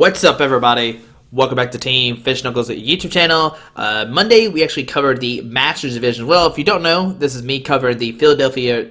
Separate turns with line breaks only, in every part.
What's up, everybody? Welcome back to Team Fish Knuckles YouTube channel. Monday, we actually covered the Masters Division. Well, if you don't know, this is me covering the Philadelphia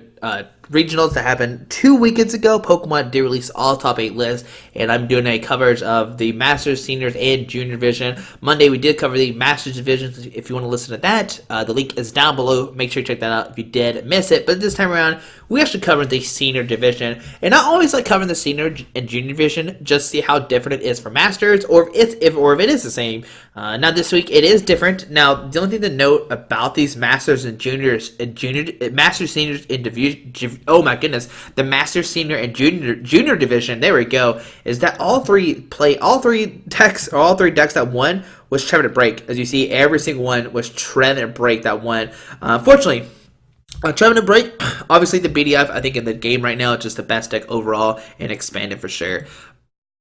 regionals that happened 2 weekends ago. Pokemon did release all top 8 lists, and I'm doing a coverage of the Masters, Seniors, and Junior Division. Monday, we did cover the Masters Division. If you want to listen to that, the link is down below. Make sure you check that out if you did miss it. But this time around, we actually covered the Senior Division, and I always like covering the Senior and Junior Division just to see how different it is for Masters, or if it is the same. Now this week it is different. Now the only thing to note about these Masters and Juniors and Masters, Seniors, and Division, oh my goodness, the Masters, Senior, and Junior Division. There we go. Is that all three decks that won was Trevenant Break. As you see, every single one was Trevenant Break that won. Unfortunately, Trevenant Break, obviously the BDF, I think in the game right now, it's just the best deck overall and expanded for sure.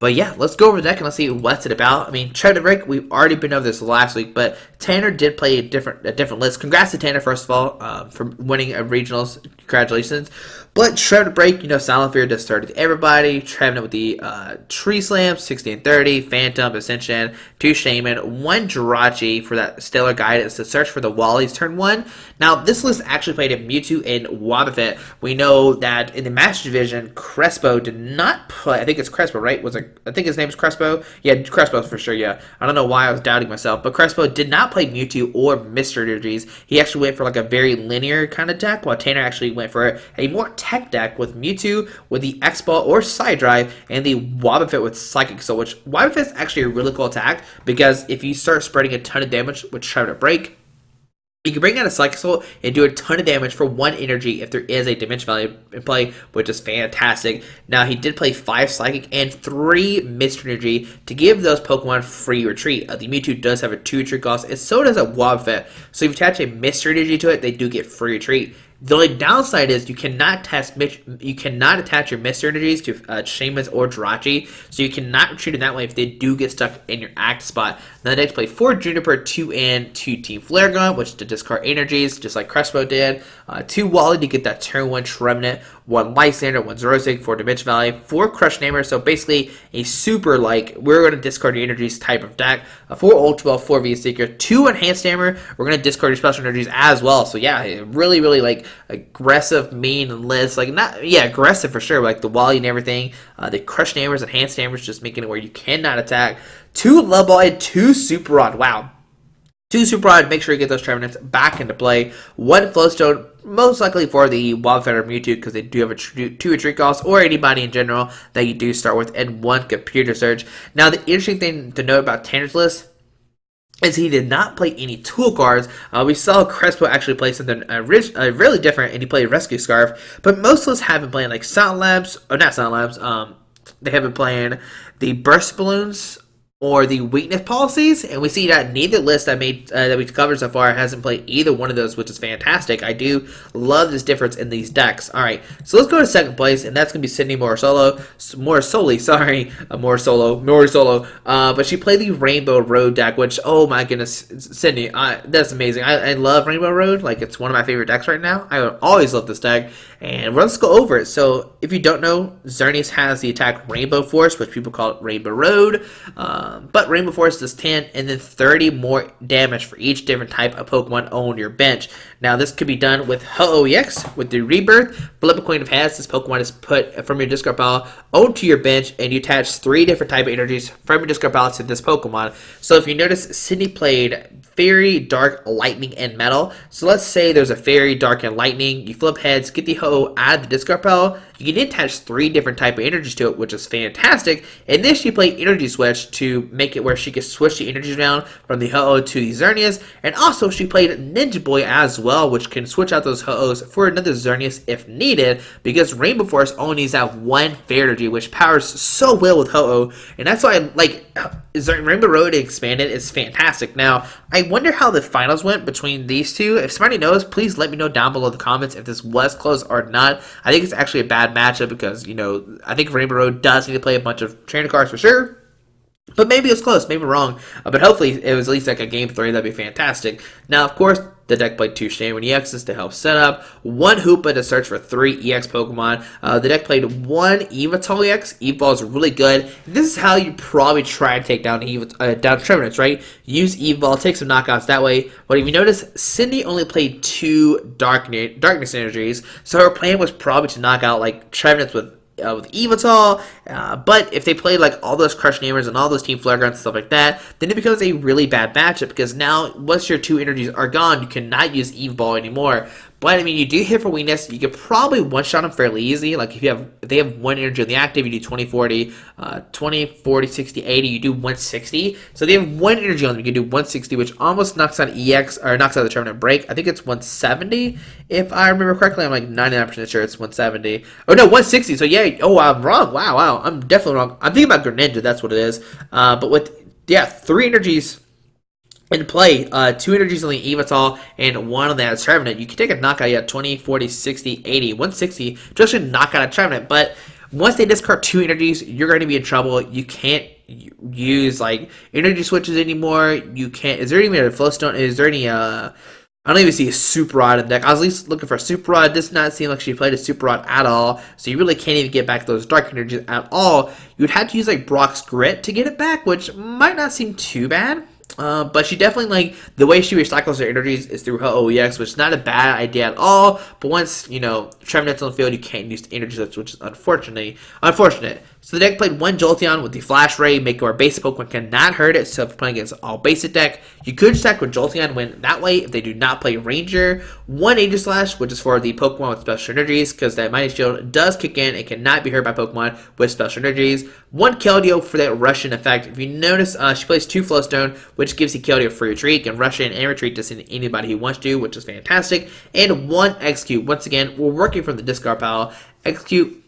But yeah, let's go over the deck and let's see what's it about. I mean, Trevenant Break, we've already been over this last week, but Tanner did play a different list. Congrats to Tanner, first of all, for winning a regionals. Congratulations. But Trevenant Break, you know, Silent Fear just started everybody. Trevenant with the Tree Slam, 60 and 30, Phantom, Ascension, 2 Shaman, 1 Jirachi for that Stellar Guidance to search for the Wallies turn 1. Now, this list actually played a Mewtwo and Wobbuffet. We know that in the Master Division, Crespo did not play. I think it's Crespo, right? I think his name is Crespo. Yeah, Crespo for sure, yeah. I don't know why I was doubting myself, but Crespo did not play Mewtwo or Mr. Energies. He actually went for like a very linear kind of deck, while Tanner actually went for a more tech deck with Mewtwo with the X-Ball or Side Drive and the Wobbuffet with Psychic Soul, which Wobbuffet is actually a really cool attack because if you start spreading a ton of damage with Trevenant Break, you can bring out a Psychic Soul and do a ton of damage for 1 energy if there is a Dimension Value in play, which is fantastic. Now, he did play 5 Psychic and 3 Mr. Energy to give those Pokemon free retreat. The Mewtwo does have a 2 retreat cost, and so does a Wobbuffet. So if you attach a Mr. Energy to it, they do get free retreat. The only downside is you cannot attach your Mr. Energies to Shamans or Jirachi, so you cannot retreat in that way if they do get stuck in your active spot. Now the deck play 4 Juniper, 2 and 2 Team Flare Gun, which to discard energies, just like Crespo did. 2 Wally to get that turn 1 Trevenant, 1 Lysander, 1 Zerosig, 4 Dimension Valley, 4 Crush Namer, so basically a super, like, we're going to discard your energies type of deck. 4 Ultra Ball, 4 V Seeker, 2 Enhanced Namer, we're going to discard your special energies as well. So yeah, really, like, aggressive, mean list. Like, not, yeah, aggressive for sure, like the Wally and everything. The Crush Namers, Enhanced Namers, just making it where you cannot attack. 2 Love Ball and 2 Super Rod. Wow. 2 Super Rod, make sure you get those Trevenants back into play. 1 Flowstone, most likely for the Wobbuffet or Mewtwo, because they do have a 2 retreat cost, or anybody in general that you do start with, and 1 Computer Search. Now, the interesting thing to note about Tanner's list is he did not play any tool cards. We saw Crespo actually play something really different, and he played Rescue Scarf. But most lists have been playing like Sound Labs, or not Sound Labs. They have been playing the Burst Balloons or the Weakness Policies, and we see that neither list that we've covered so far hasn't played either one of those, which is fantastic. I do love this difference in these decks. All right, so let's go to second place, and that's gonna be Sydney Morisolo. But she played the Rainbow Road deck, which, oh my goodness, Sydney, that's amazing. I love Rainbow Road. Like, it's one of my favorite decks right now. I always love this deck, and let's go over it. So if you don't know, Xerneas has the attack Rainbow Force, which people call it Rainbow Road. But Rainbow Force does 10 and then 30 more damage for each different type of Pokemon on your bench. Now, this could be done with Ho-Oh EX, with the Rebirth. Flip a Coin of Heads. This Pokemon is put from your discard pile onto your bench, and you attach 3 different type of energies from your discard pile to this Pokemon. So if you notice, Sydney played Fairy, Dark, Lightning, and Metal. So let's say there's a Fairy, Dark, and Lightning. You flip heads, get the Ho-Oh out of the discard pile. You can attach 3 different type of energies to it, which is fantastic. And then she played Energy Switch to make it where she could switch the energies around from the Ho-Oh to the Xerneas. And also she played Ninja Boy as well, which can switch out those Ho-Ohs for another Xerneas if needed, because Rainbow Force only needs that 1 Fair Energy, which powers so well with Ho-Oh. And that's why I like Rainbow Road expanded is fantastic. Now, I wonder how the finals went between these two. If somebody knows, please let me know down below in the comments if this was close or not. I think it's actually a bad matchup because, you know, I think Rainbow Road does need to play a bunch of trainer cards for sure. But maybe it was close, maybe wrong. But hopefully it was at least like a game 3. That'd be fantastic. Now, of course, the deck played 2 Shaman EXs to help set up, 1 Hoopa to search for 3 EX Pokemon. The deck played 1 Evital EX. Evital is really good. This is how you probably try to take down down Trevenants, right? Use Evital, take some knockouts that way. But if you notice, Cindy only played 2 Darkness Energies, so her plan was probably to knock out like Trevenants with Evital, but if they play like all those Crush Namers and all those Team Flare Guns and stuff like that, then it becomes a really bad matchup because now once your 2 energies are gone, you cannot use Evital anymore. But I mean, you do hit for weakness. You could probably one-shot them fairly easy. Like if they have 1 energy on the active, you do 20, 40, 20, 40, 60, 80. You do 160. So they have 1 energy on them. You can do 160, which almost knocks out EX or knocks out the Trevenant Break. I think it's 170 if I remember correctly. I'm like 99% sure it's 170. Oh no, 160. So yeah. Oh, I'm wrong. Wow. I'm definitely wrong. I'm thinking about Greninja. That's what it is. But with 3 energies in play, 2 energies on the Evital and 1 on the Trevenant, you can take a knockout at 20, 40, 60, 80, 160 to actually knock out a Trevenant. But once they discard 2 energies, you're going to be in trouble. You can't use like energy switches anymore. You can't. Is there even a Flowstone? Is there any I don't even see a Super Rod in the deck. I was at least looking for a Super Rod. It does not seem like she played a Super Rod at all. So you really can't even get back those Dark Energies at all. You would have to use like Brock's Grit to get it back, which might not seem too bad. But she definitely, like, the way she recycles her energies is through her OEX, which is not a bad idea at all. But once, Trevenant's on the field, you can't use the energy slips, which is unfortunate. So the deck played 1 Jolteon with the Flash Ray, making our basic Pokemon cannot hurt it. So if you're playing against all basic deck, you could stack with Jolteon, win that way if they do not play Ranger. 1 Aegislash, which is for the Pokemon with special energies, because that Mighty Shield does kick in and cannot be hurt by Pokemon with special energies. 1 Keldeo for that Russian effect. If you notice, she plays 2 Flowstone, which gives the Keldeo free retreat, can rush in and retreat to send anybody who wants to, which is fantastic. And 1 Execute. Once again, we're working from the discard pile. Execute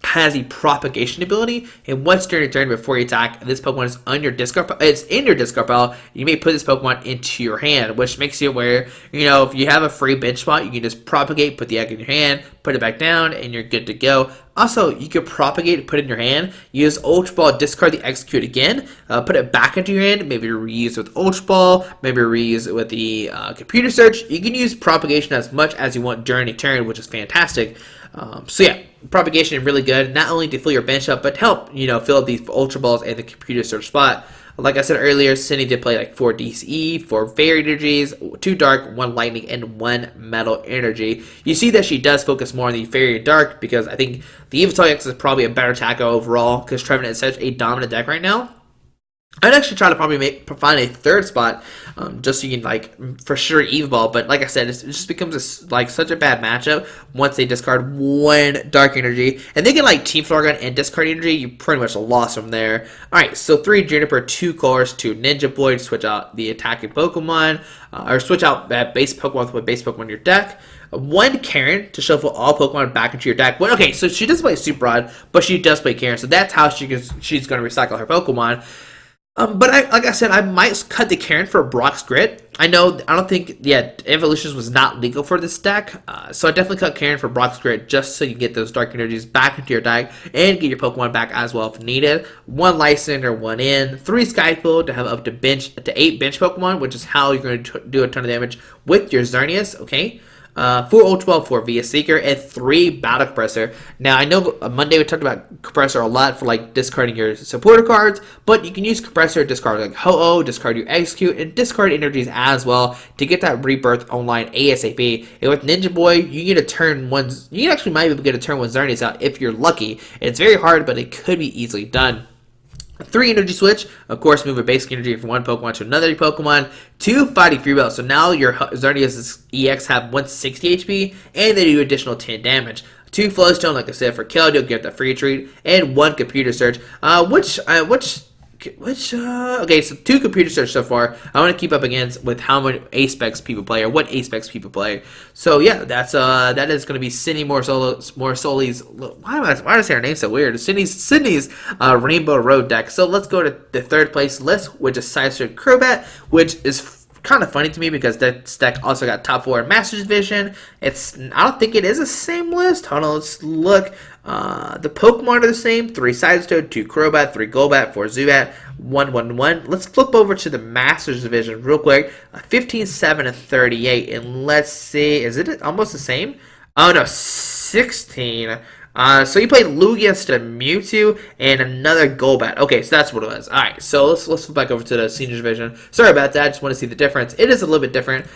has the propagation ability, and once during your turn before you attack, this Pokemon is on your discard pile. It's in your discard pile. You may put this Pokemon into your hand, which makes you aware. If you have a free bench spot, you can just propagate, put the egg in your hand, put it back down, and you're good to go. Also, you could propagate, put it in your hand, use Ultra Ball, discard the Execute again, put it back into your hand, maybe reuse with Ultra Ball, maybe reuse it with the Computer Search. You can use propagation as much as you want during a turn, which is fantastic. So yeah, propagation is really good, not only to fill your bench up, but help, fill up these Ultra Balls and the Computer Search spot. Like I said earlier, Cindy did play like 4 DCE, 4 Fairy Energies, 2 Dark, 1 Lightning, and 1 Metal Energy. You see that she does focus more on the Fairy and Dark, because I think the Evital X is probably a better tackle overall, because Trevenant is such a dominant deck right now. I'd actually try to probably find a 3rd spot, just so you can, for sure, Evolve. But like I said, it just becomes such a bad matchup once they discard 1 Dark Energy. And they get, Team Flare Gun and discard energy, you pretty much lost from there. Alright, so 3 Juniper, 2 Colors, 2 Ninja Boy to switch out the attacking Pokemon, or switch out that base Pokemon with base Pokemon in your deck. 1 Karen to shuffle all Pokemon back into your deck. Okay, so she doesn't play Super Rod, but she does play Karen, so that's how she's going to recycle her Pokemon. But like I said, I might cut the Karen for Brock's Grit. I don't think, Evolutions was not legal for this deck. So I definitely cut Karen for Brock's Grit just so you get those Dark Energies back into your deck and get your Pokemon back as well if needed. 1 Lysander, 1 in. 3 Skyflow to have up to 8 bench Pokemon, which is how you're going to do a ton of damage with your Xerneas, okay? 4 Ultra Ball, 4 VS Seeker, and 3 Battle Compressor. Now, I know Monday we talked about Compressor a lot for discarding your supporter cards, but you can use Compressor to discard Ho-Oh, discard your Execute, and discard energies as well to get that Rebirth online ASAP. And with Ninja Boy, you get a turn 1. You actually might be able to get a turn 1 Xerneas out if you're lucky. It's very hard, but it could be easily done. 3 energy switch, of course, move a basic energy from one Pokemon to another Pokemon. 2 fighting free belt, so now your Xerneas EX have 160 HP, and they do additional 10 damage. 2 Flowstone, like I said, for Keldeo, get that free treat, and 1 Computer Search, okay, so 2 Computer Search so far. I want to keep up against with how many A-Specs people play, or what A-Specs people play. So yeah, that is going to be Cindy Morsolli's, why did I say her name so weird? Sydney's Rainbow Road deck. So let's go to the 3rd place list, which is Sideswipe Crobat, which is kind of funny to me because this deck also got top 4 in Masters Division. I don't think it is the same list. Hold on, let's look. The Pokemon are the same. 3 Sidestone, 2 Crobat, 3 Golbat, 4 Zubat, 1-1-1. Let's flip over to the Masters Division real quick. 15, 7, and 38. And let's see, is it almost the same? Oh no, 16. So you played Lugia instead of Mewtwo and another Golbat. Okay, so that's what it was. Alright, so let's flip back over to the Senior Division. Sorry about that, I just want to see the difference. It is a little bit different.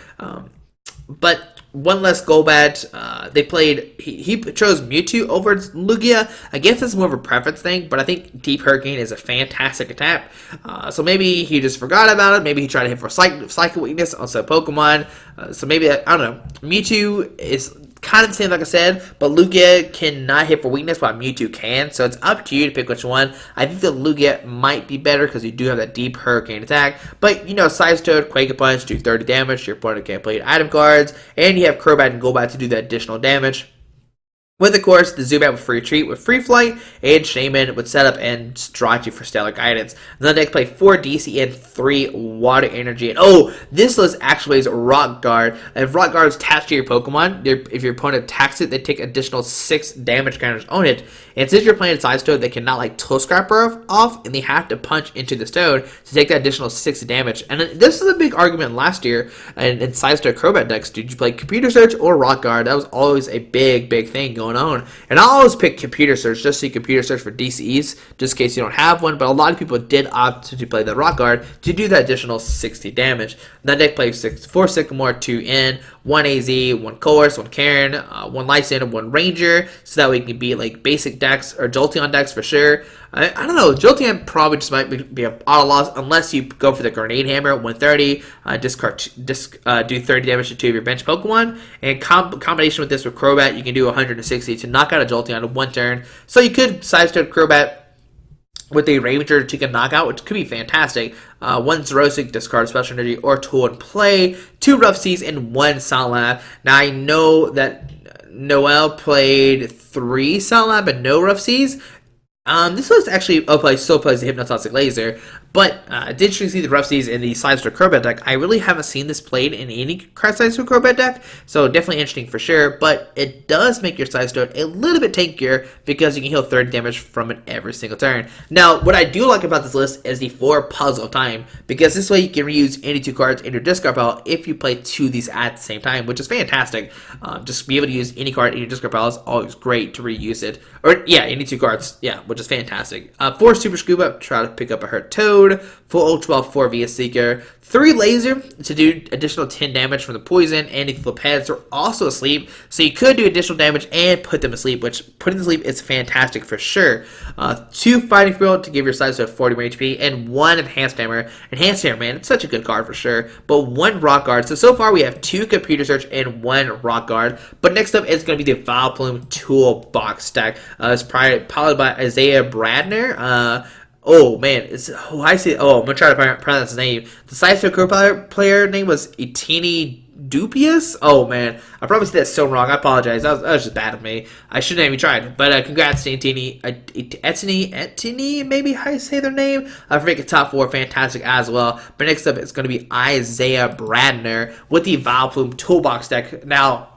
But one less Golbat. They played. He chose Mewtwo over Lugia. I guess it's more of a preference thing, but I think Deep Hurricane is a fantastic attack. So maybe he just forgot about it. Maybe he tried to hit for Psychic Weakness on some Pokemon. So maybe I don't know. Mewtwo is kind of the same, like I said, but Lugia cannot hit for weakness, while Mewtwo can. So it's up to you to pick which one. I think the Lugia might be better because you do have that Deep Hurricane attack. But, you know, Size Toad, Quake Punch, do 30 damage. Your opponent can't play item cards. And you have Crobat and Golbat to do that additional damage. With, of course, the Zubat with Free Retreat with Free Flight, and Shaman with Setup and Strategy for Stellar Guidance. Then they play 4 DC and 3 Water Energy. And oh, this list actually is Rock Guard. If Rock Guard is attached to your Pokemon, if your opponent attacks it, they take additional 6 damage counters on it. And since you're playing Size Toad, they cannot like Toe Scrapper off, and they have to punch into the stone to take that additional 6 damage. And this is a big argument last year in Size Toad Crobat decks. Did you play Computer Search or Rock Guard? That was always a big thing going on. And I always pick Computer Search, just so you Computer Search for DCEs, just in case you don't have one. But a lot of people did opt to play the Rock Guard to do that additional 60 damage. And that deck plays 4 Sycamore, 2 N, 1 AZ, 1 Coerce, 1 Karen, 1 Lysan, and 1 Ranger, so that we can be like basic decks or Jolteon decks for sure. I don't know. Jolteon probably just might be an auto loss unless you go for the Grenade Hammer, 130, do 30 damage to 2 of your bench Pokemon. And combination with this with Crobat, you can do 160 to knock out a Jolteon in 1 turn. So you could sidestep Crobat with a Ranger to get knockout, which could be fantastic. 1 Xerosic, discard Special Energy or Tool in play, 2 Rough Seas, and 1 Sound Now I know that Noel played 3 Sound and no Rough Seas. This list actually still plays the Hypnotoxic Laser, but I did actually see the Rough Seas in the Sidestone Crobat deck. I really haven't seen this played in any Sidestone Crobat deck, so definitely interesting for sure, but it does make your Sidestone a little bit tankier because you can heal 30 damage from it every single turn. Now, what I do like about this list is the 4 Puzzle Time, because this way you can reuse any 2 cards in your discard pile if you play 2 of these at the same time, which is fantastic. Just be able to use any card in your discard pile is always great to reuse it. Or, yeah, any 2 cards, yeah, which is fantastic. 4 Super Scuba, try to pick up a Hurt Toad. 4 Ultra Ball, 4 Via Seeker. 3 Laser to do additional 10 damage from the poison, and if the pets are also asleep, so you could do additional damage and put them asleep, which putting them asleep is fantastic for sure. 2 Fighting Field to give your size to 40 more HP, and 1 Enhanced Hammer. Enhanced Hammer, man, it's such a good card for sure. But 1 Rock Guard. So far we have 2 Computer Search and 1 Rock Guard. But next up is going to be the Vileplume Toolbox deck. It's powered by Isaiah Bradner. Oh man, I'm gonna try to pronounce his name. The Sidestone player name was Etini Dupius. Oh man, I probably said that so wrong. I apologize. That was just bad of me. I shouldn't have even tried. But congrats to Etini, maybe how you say their name. For making top 4, fantastic as well. But next up, it's going to be Isaiah Bradner with the Vileplume Toolbox deck. Now,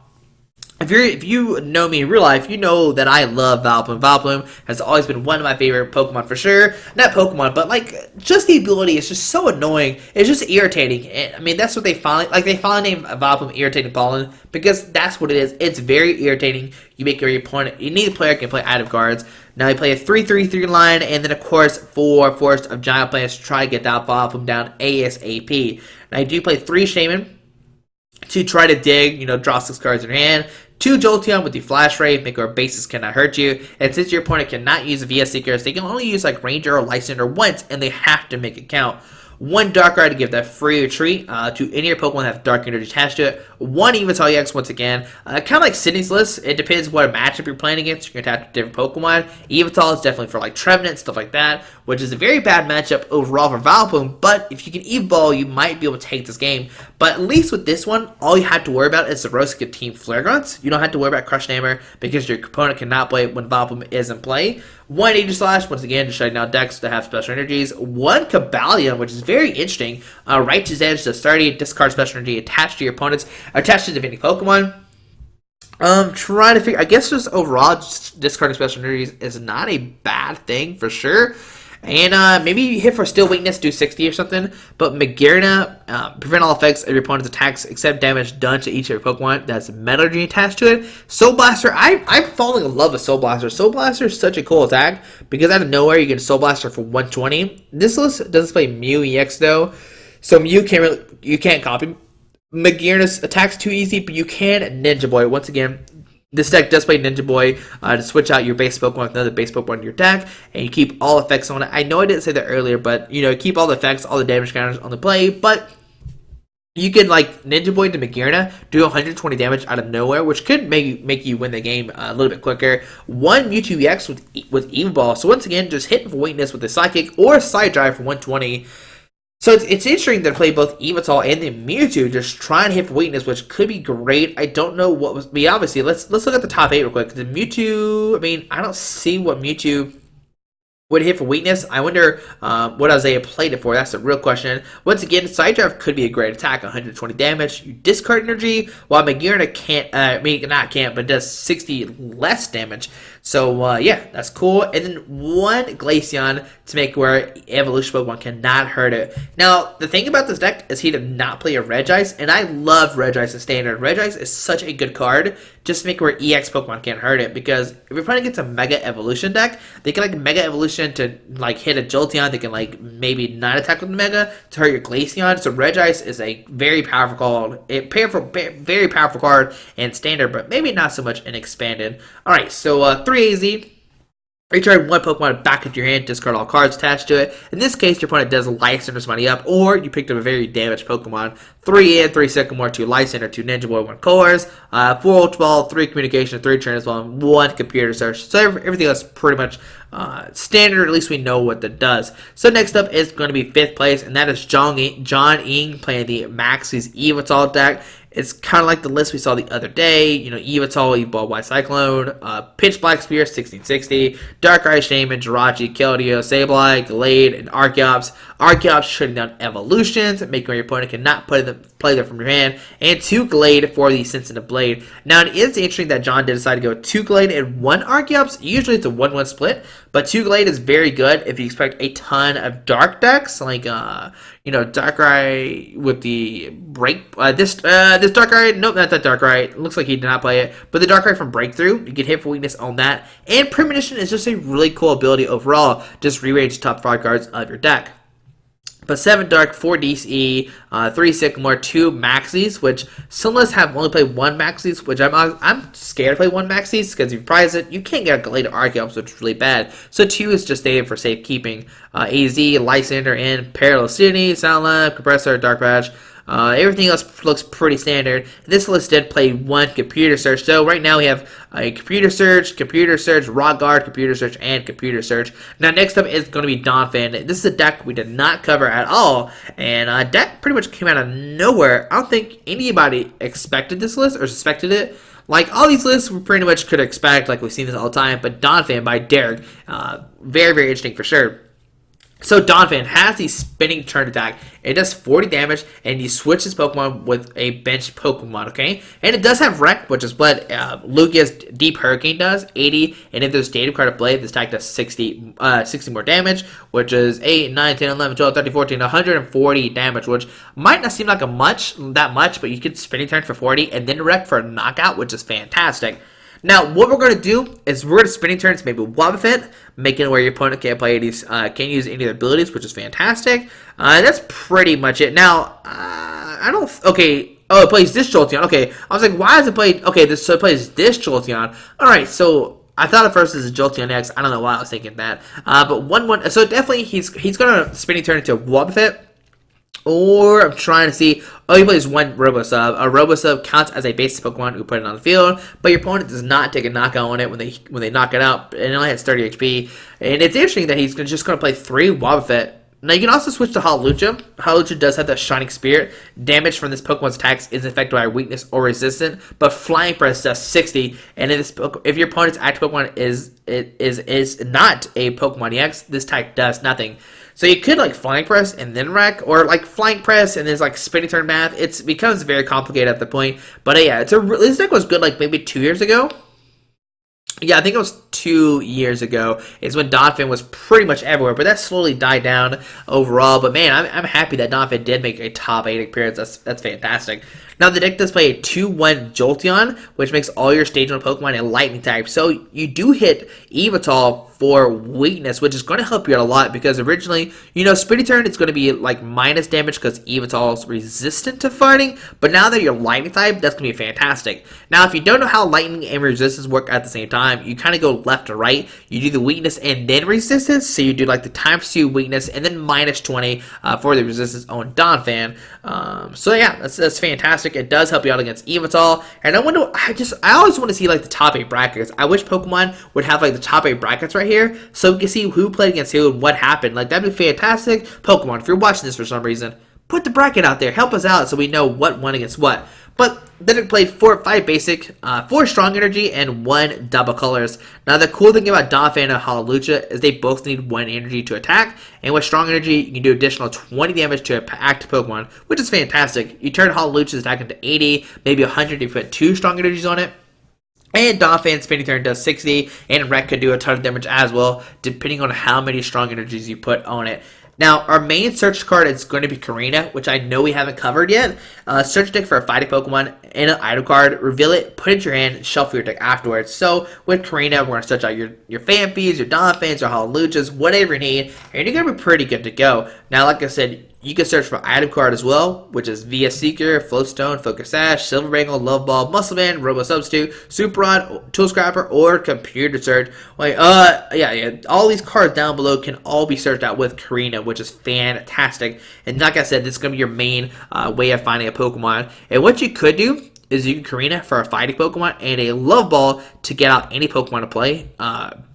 if you know me in real life, you know that I love Vileplume. Vileplume has always been one of my favorite Pokemon for sure. Not Pokemon, but like just the ability is just so annoying. It's just irritating. And, I mean, that's what they finally named Vileplume Irritating Pollen because that's what it is. It's very irritating. You make your opponent, any player can play item cards. Now you play a 3/3/3 line, and then of course 4 Forest of Giant Plants to try to get that Vileplume down ASAP. Now you do play 3 Shaman to try to dig, draw 6 cards in your hand. 2 Jolteon with the Flash Ray, make our bases cannot hurt you. And since your opponent cannot use VS Seekers, they can only use like Ranger or Lysander once, and they have to make it count. 1 Darkrai to give that free retreat to any of your Pokemon that have Dark Energy attached to it. 1 Evital EX once again. Kind of like Sydney's list. It depends what matchup you're playing against. You can attach to different Pokemon. Evital is definitely for like Trevenant, stuff like that, which is a very bad matchup overall for Vileplume. But if you can Evolve, you might be able to take this game. But at least with this one, all you have to worry about is the Xerosic and Team Flare Grunts. You don't have to worry about Crush Hammer because your opponent cannot play when Vileplume is in play. 1 Aegislash, once again, just shutting down decks that have special energies. 1 Cobalion, which is very interesting. Righteous Edge does 30, discard special energy attached to your opponent's, attached to defending Pokemon. Trying to figure, I guess just overall, just discarding special energies is not a bad thing for sure. And maybe you hit for Steel Weakness, do 60 or something. But Magearna, prevent all effects of your opponent's attacks except damage done to each of your Pokemon that's Metallurgy attached to it. Soul Blaster, I'm falling in love with Soul Blaster. Soul Blaster is such a cool attack because out of nowhere you get Soul Blaster for 120. This list doesn't play Mew EX though, so Mew you can't copy Magearna's attacks too easy, but you can Ninja Boy. Once again, this deck does play Ninja Boy to switch out your base Pokemon with another base Pokemon in your deck, and you keep all effects on it. I know I didn't say that earlier, but keep all the effects, all the damage counters on the play, but you can like Ninja Boy to Magearna, do 120 damage out of nowhere, which could make you win the game a little bit quicker. 1 Mewtwo EX with Evo Ball, so once again, just hit for weakness with the Psychic or Side Drive for 120. So it's interesting to play both Yveltal and the Mewtwo, just try and hit for weakness, which could be great. I don't know what was. I mean, obviously, let's look at the top 8 real quick. The Mewtwo, I mean, I don't see what Mewtwo would hit for weakness. I wonder what Isaiah played it for. That's the real question. Once again, Side Drive could be a great attack, 120 damage. You discard energy, while Magearna but does 60 less damage. So, yeah, that's cool. And then 1 Glaceon to make where Evolution Pokemon cannot hurt it. Now, the thing about this deck is he did not play a Regice, and I love Regice as standard. Regice is such a good card just to make where EX Pokemon can't hurt it, because if you're playing against a Mega Evolution deck, they can, like, Mega Evolution to, like, hit a Jolteon. They can, like, maybe not attack with Mega to hurt your Glaceon. So, Regice is a very powerful card. Very powerful card in standard, but maybe not so much in expanded. Alright, so, 3 AZ. You try 1 Pokemon back into your hand, discard all cards attached to it. In this case, your opponent does Life Center somebody up, or you picked up a very damaged Pokemon. 3 in, 3 Sycamore, 2 Life Center, 2 Ninja Boy, 1 Colors, 4 Ultra Ball, 3 Communication, 3 Turn as well, and 1 Computer Search. So everything else is pretty much standard, at least we know what that does. So next up is going to be 5th place, and that is John Ing playing the Maxie's Yveltal deck. It's kind of like the list we saw the other day. Yveltal, Evo Ball, White Cyclone, Pitch Black Spear, 1660, Darkrai, Shaman, Jirachi, Keldeo, Sableye, Glade, and Archeops. Archeops shutting down evolutions, making where your opponent cannot play them from your hand, and 2 Glade for the Sensitive Blade. Now, it is interesting that John did decide to go 2 Glade and 1 Archeops. Usually it's a 1-1 split, but 2 Glade is very good if you expect a ton of Dark decks, like, Darkrai with the Break, this Darkrai, nope, not that Darkrai, looks like he did not play it, but the Darkrai from Breakthrough, you get hit for weakness on that, and Premonition is just a really cool ability overall, just rearrange top 5 cards of your deck. But 7 Dark, 4 DCE, 3 Sycamore, 2 Maxies, which some lists have only played 1 Maxies, which I'm scared to play 1 Maxies, because if you prize it, you can't get a Galate Archeops, which is really bad. So 2 is just stated for safekeeping. AZ, Lysander, and Perilous City, Sound Lab, Compressor, Dark Patch. Everything else looks pretty standard. This list did play 1 Computer Search. So right now we have a Computer Search, Rock Guard, Computer Search, and Computer Search. Now next up is going to be Donphan. This is a deck we did not cover at all. And deck pretty much came out of nowhere. I don't think anybody expected this list or suspected it. Like, all these lists we pretty much could expect, like we've seen this all the time. But Donphan by Derek, very, very interesting for sure. So Donphan has the spinning turn attack. It does 40 damage, and you switch this Pokemon with a bench Pokemon, okay? And it does have Wreck, which is what Lugia's Deep Hurricane does, 80. And if there's Native card to play, this attack does 60 more damage, which is 8, 9, 10, 11, 12, 13, 14, 140 damage, which might not seem like that much, but you could spinning turn for 40, and then Wreck for a knockout, which is fantastic. Now, what we're going to do is we're going to spinning turns, maybe Wobbuffet, making it where your opponent can't play these, can't use any of their abilities, which is fantastic. That's pretty much it. Now, okay, oh, it plays this Jolteon. Okay, I was like, why does it play, okay, so it plays this Jolteon. Alright, so I thought at first it was a Jolteon X. I don't know why I was thinking that. But 1-1, so definitely he's going to spinning turn into Wobbuffet. Or I'm trying to see. Oh, he plays 1 Robosub. A Robosub counts as a basic Pokemon who put it on the field, but your opponent does not take a knockout on it when they knock it out. And it only has 30 HP. And it's interesting that he's just going to play 3 Wobbuffet Now you can also switch to Hawlucha. Hawlucha does have the Shining Spirit. Damage from this Pokemon's attacks is affected by weakness or resistance, but Flying Press does 60. And if your opponent's active Pokemon is not a Pokemon EX, this type does nothing. So you could like Flying Press and then Wreck, or like Flying Press and there's like Spinning Turn math. It becomes very complicated at the point. But yeah, this deck was good like maybe 2 years ago. Yeah, I think it was 2 years ago is when Donphan was pretty much everywhere, but that slowly died down overall. But man, I'm happy that Donphan did make a top 8 appearance. That's fantastic. Now the deck does play a 2-1 Jolteon, which makes all your stage 1 Pokemon a lightning type. So you do hit Evital for weakness, which is going to help you out a lot because originally, Spinny Turn it's going to be like minus damage because Evital is resistant to fighting, but now that you're lightning type, that's going to be fantastic. Now, if you don't know how lightning and resistance work at the same time, you kind of go left to right. You do the weakness and then resistance, so you do like the ×2 weakness and then minus 20 for the resistance on Donphan. So yeah, that's fantastic. It does help you out against Evital, and I always want to see like the top 8 brackets. I wish Pokemon would have like the top 8 brackets right here, so we can see who played against who and what happened. Like that'd be fantastic. Pokemon, if you're watching this for some reason, put the bracket out there. Help us out so we know what won against what. But then it played 5 basic, 4 strong energy, and 1 double colors. Now the cool thing about Donphan and Hawlucha is they both need 1 energy to attack, and with strong energy, you can do additional 20 damage to an active Pokemon, which is fantastic. You turn Hawlucha's attack into 80, maybe 100 if you put 2 strong energies on it. And Donphan's Spinning Turn does 60, and Wreck could do a ton of damage as well, depending on how many strong energies you put on it. Now, our main search card is going to be Karina, which I know we haven't covered yet. Search deck for a fighting Pokemon and an item card, reveal it, put it in your hand, shuffle your deck afterwards. So, with Karina, we're going to search out your Phanpys, your Donphans, your Hawluchas, whatever you need, and you're going to be pretty good to go. Now, like I said, you can search for item card as well, which is Via Seeker, Floatstone, Focus Sash, Silver Bangle, Love Ball, Muscle Band, Robo Substitute, Super Rod, Tool Scrapper, or Computer Search. Wait, yeah. All these cards down below can all be searched out with Karina, which is fantastic. And like I said, this is going to be your main way of finding a Pokemon. And what you could do is you can Karina for a fighting Pokemon and a Love Ball to get out any Pokemon to play,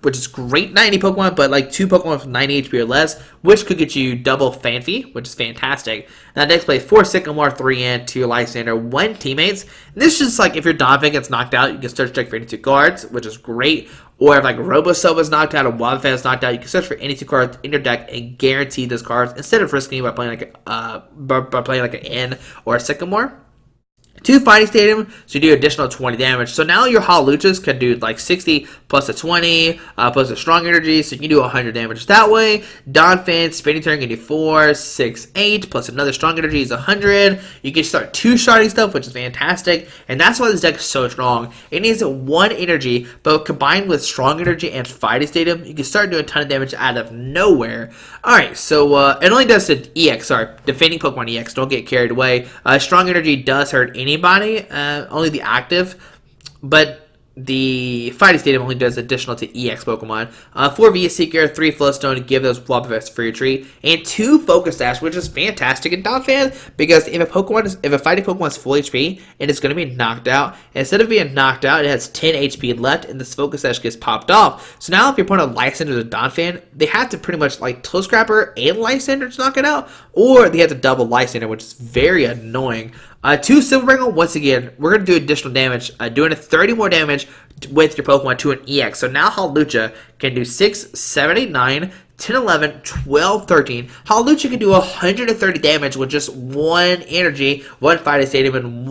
which is great. Not any Pokemon, but like 2 Pokemon with 90 HP or less, which could get you double Phanpy, which is fantastic. Now next play 4 Sycamore, 3 Ant, 2 Lysander, 1 Teammates. And this is just like if your Donphan gets knocked out, you can search deck for any 2 cards, which is great. Or if like Robosob is knocked out or Wildfan is knocked out, you can search for any 2 cards in your deck and guarantee those cards instead of risking by playing like an N or a Sycamore. 2 Fighting Stadium, so you do additional 20 damage. So now your Hawluchas can do like 60 plus a 20 plus a strong energy, so you can do 100 damage that way. Donphan, Spinning Turn can do 4, 6, 8 plus another strong energy is 100. You can start 2 sharding stuff, which is fantastic, and that's why this deck is so strong. It needs 1 energy, but combined with strong energy and Fighting Stadium, you can start doing a ton of damage out of nowhere. Alright, so it only does the EX, defending Pokemon EX, don't get carried away. Strong energy does hurt anybody, only the active, but the Fighting Stadium only does additional to EX Pokemon. 4 Via Seeker, 3 Floatstone to give those Floppivests for your tree, and 2 Focus Sash, which is fantastic in Donphan because if a fighting Pokemon is full HP and it's going to be knocked out, instead of being knocked out, it has 10 HP left, and this Focus Sash gets popped off. So now if you're putting a Lysander to Donphan, they have to pretty much like Toe Scrapper and Lysander to knock it out, or they have to double Lysander, which is very annoying. 2 Silver Bangle, once again, we're going to do additional damage, doing 30 more damage with your Pokemon to an EX. So now Hawlucha can do 6, 7, 8, 9, 10, 11, 12, 13. Hawlucha can do 130 damage with just 1 energy, 1 Fighting Stadium, and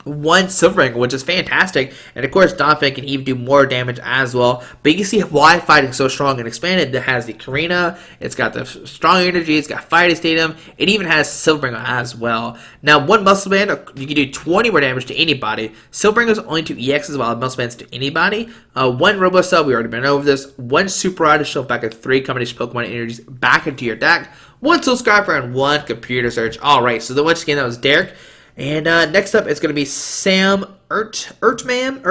1 Silver Bangle, which is fantastic. And of course, Donphan can even do more damage as well. But you can see why fighting is so strong and expanded. It has the Karina, it's got the strong energy, it's got Fighting Stadium, it even has Silver Bangle as well. Now, 1 Muscle Band, you can do 20 more damage to anybody. Silver Bangle is only 2 EXs, while Muscle Band's to anybody. 1 Robo-Sub, we already been over this. 1 Super Rod to shove back at 3 combination Pokemon energies back into your deck. 1 Tool Scrapper and 1 Computer Search. Alright, so the once again, that was Derek. And next up, it's going to be Sam Ertman,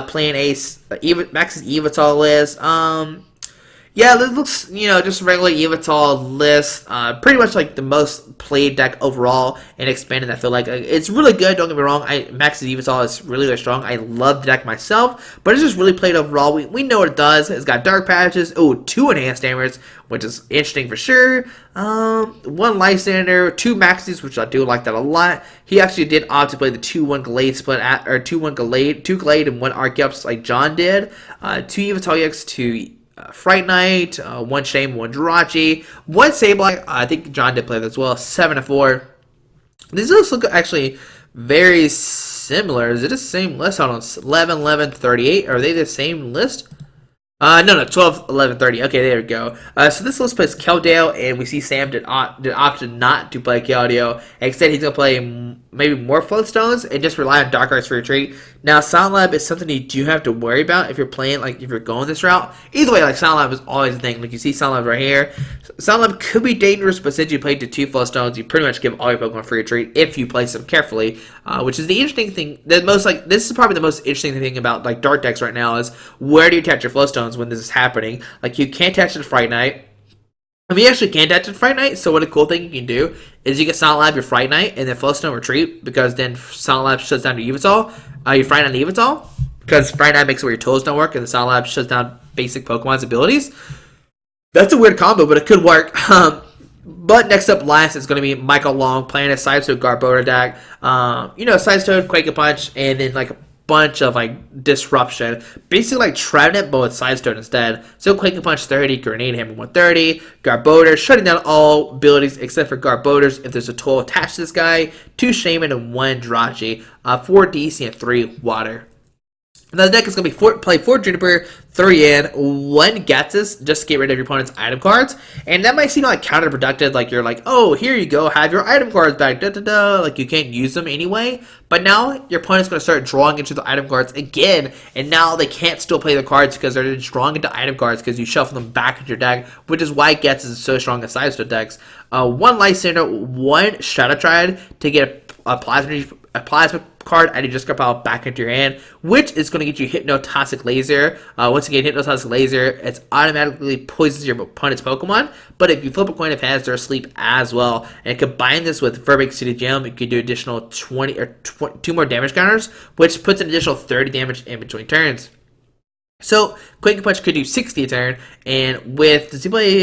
playing Max's Evital is. Yeah, it looks, just a regular Yveltal list. Pretty much like the most played deck overall and expanded. I feel like it's really good. Don't get me wrong. Max's Yveltal is really, really strong. I love the deck myself, but it's just really played overall. We know what it does. It's got dark patches. Oh, 2 enhanced hammers, which is interesting for sure. 1 Lysander, 2 Maxes, which I do like that a lot. He actually did opt to play the 2-1 Glade split or 2-1 Glade, 2 Glade and 1 Archeops like John did. 2 Yveltal EX, 2 Fright Knight, 1 Shame, 1 Jirachi, 1 Sableye. I think John did play that as well. 7-4. These also look actually very similar. Is it the same list? Hold on. 11, 11, 38. Are they the same list? No, 12, 11, 30. Okay, there we go. So this list plays Keldale, and we see Sam did option not to play Keldale. Instead, he's going to play maybe more Floatstones and just rely on Dark Arts for retreat. Now, Sound Lab is something you do have to worry about if you're playing, like, if you're going this route. Either way, like, Sound Lab is always a thing. Like, you see Sound Lab right here. Sound Lab could be dangerous, but since you played to 2 Floatstones, you pretty much give all your Pokemon free retreat if you place them carefully, which is the interesting thing. This is probably the most interesting thing about, like, Dark decks right now is where do you attach your Floatstones when this is happening? Like, you can't attach it to Fright Knight. I mean, you actually can't attach it to Fright Knight, so what a cool thing you can do is you can Sound Lab your Fright Knight and then Floatstone retreat, because then Sound Lab shuts down your Yveltal, your Fright Knight and Yveltal, because Fright Knight makes it where your tools don't work, and the Sound Lab shuts down basic Pokemon's abilities. That's a weird combo, but it could work. But next up, last is going to be Michael Long playing a Sidestone Garbodor deck. Sidestone, Quake and Punch, and then like a bunch of like disruption. Basically like Trevenant, but with Sidestone instead. So Quake and Punch 30, Grenade Hammer 130, Garbodor, shutting down all abilities except for Garbodor's if there's a tool attached to this guy, 2 Shaman and 1 Jirachi, 4 DC and 3 Water. Now the deck is going to be play 4 Juniper, 3 in, 1 Gatsus, just to get rid of your opponent's item cards. And that might seem like counterproductive, like you're like, oh, here you go, have your item cards back, like you can't use them anyway. But now your opponent's going to start drawing into the item cards again, and now they can't still play the cards because they're just drawing into item cards because you shuffle them back into your deck, which is why Gatsus is so strong in Sidestone decks. 1 Lysander, 1 Shadow Triad to get a plasma card out of your discard pile back into your hand, which is going to get you Hypnotoxic Laser. Once again, Hypnotoxic Laser, it automatically poisons your opponent's Pokemon, but if you flip a coin, it has, they're asleep as well. And combine this with Verbeek City Gem, you can do additional 20 or 2 more damage counters, which puts an additional 30 damage in between turns. So, Quake and Punch could do 60 a turn, and with, does he play,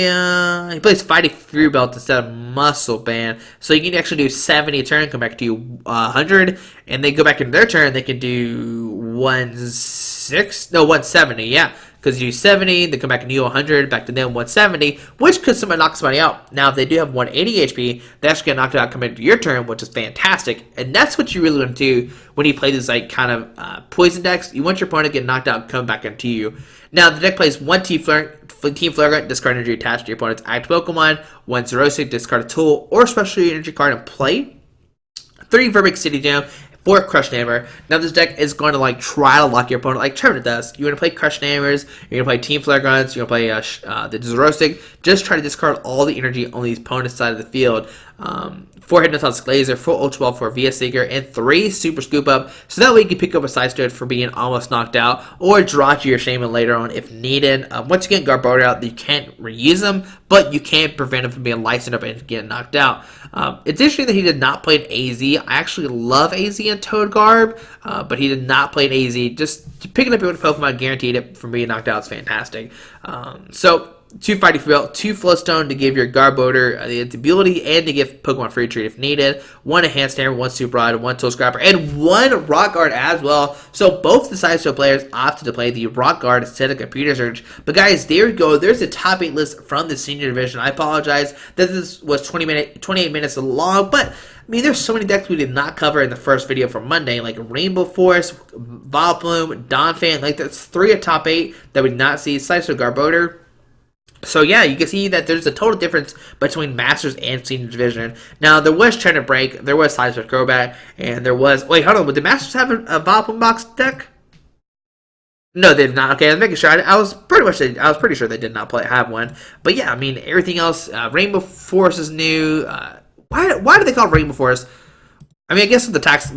he plays Fighting Fury Belt instead of Muscle Band, so you can actually do 70 a turn, come back to 100, and they go back into their turn, they can do 170, yeah, because you do 70, they come back and do 100, back to them 170, which could somehow knock somebody out. Now, if they do have 180 HP, they actually get knocked out coming into your turn, which is fantastic, and that's what you really want to do when you play this like kind of poison decks. You want your opponent to get knocked out and come back into you. Now, the deck plays 1 Team Flagrant, discard energy attached to your opponent's active Pokemon, 1 Xerosic, discard a tool or special energy card in play, 3 Verbeek City Gem, 4 Crush Hammer. Now this deck is going to like try to lock your opponent like Trevenant does. You're going to play Crush Hammers, you're going to play Team Flagrants, you're going to play the Xerosic. Just try to discard all the energy on the opponent's side of the field. 4 Hypnotoxic Laser, 4 Ultra Ball, 4 VS Seeker, and 3 Super Scoop Up. So that way you can pick up a Sidestone for being almost knocked out, or Jirachi or Shaman later on if needed. Once you get Garbodor out, you can't reuse them, but you can't prevent him from being licensed up and getting knocked out. It's interesting that he did not play an AZ. I actually love AZ and Toad Garb, but he did not play an AZ. Just picking up your Pokemon guaranteed it from being knocked out is fantastic. So 2 Fighting Belt, 2 Floatstone to give your Garbodor the ability and to give Pokemon free retreat if needed, 1 Enhanced Hammer, 1 Super Rod, 1 Tool Scrapper, and 1 Rock Guard as well. So both the Sidestone players opted to play the Rock Guard instead of Computer Surge. But guys, there you go. There's a top 8 list from the Senior Division. I apologize that this was 28 minutes long, but I mean, there's so many decks we did not cover in the first video for Monday, like Rainbow Forest, Vileplume, Donphan. Like, that's 3 of top 8 that we did not see. Sidestone Garbodor. So yeah, you can see that there's a total difference between Masters and Senior Division. Now, there was Trying Break, there was Sidestone Crobat, and there was... Wait, hold on, did Masters have a Vileplume box deck? No, they did not. Okay, I was making sure. I was pretty sure they did not have one. But yeah, I mean, everything else... Rainbow Forest is new. Why do they call it Rainbow Forest? I mean, I guess the tax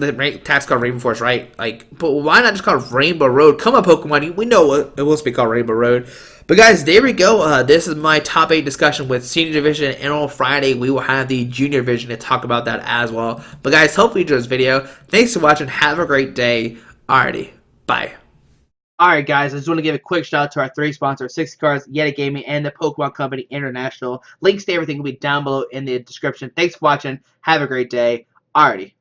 called Rainbow Forest, right? Like, but why not just call it Rainbow Road? Come on, Pokemon, we know it will be called Rainbow Road. But guys, there we go. This is my top 8 discussion with Senior Division, and on Friday we will have the Junior Division to talk about that as well. But guys, hopefully you enjoyed this video. Thanks for watching. Have a great day. Alrighty, bye. Alright guys, I just want to give a quick shout out to our 3 sponsors, 60 Cards, Yeti Gaming, and the Pokemon Company International. Links to everything will be down below in the description. Thanks for watching. Have a great day. Alrighty.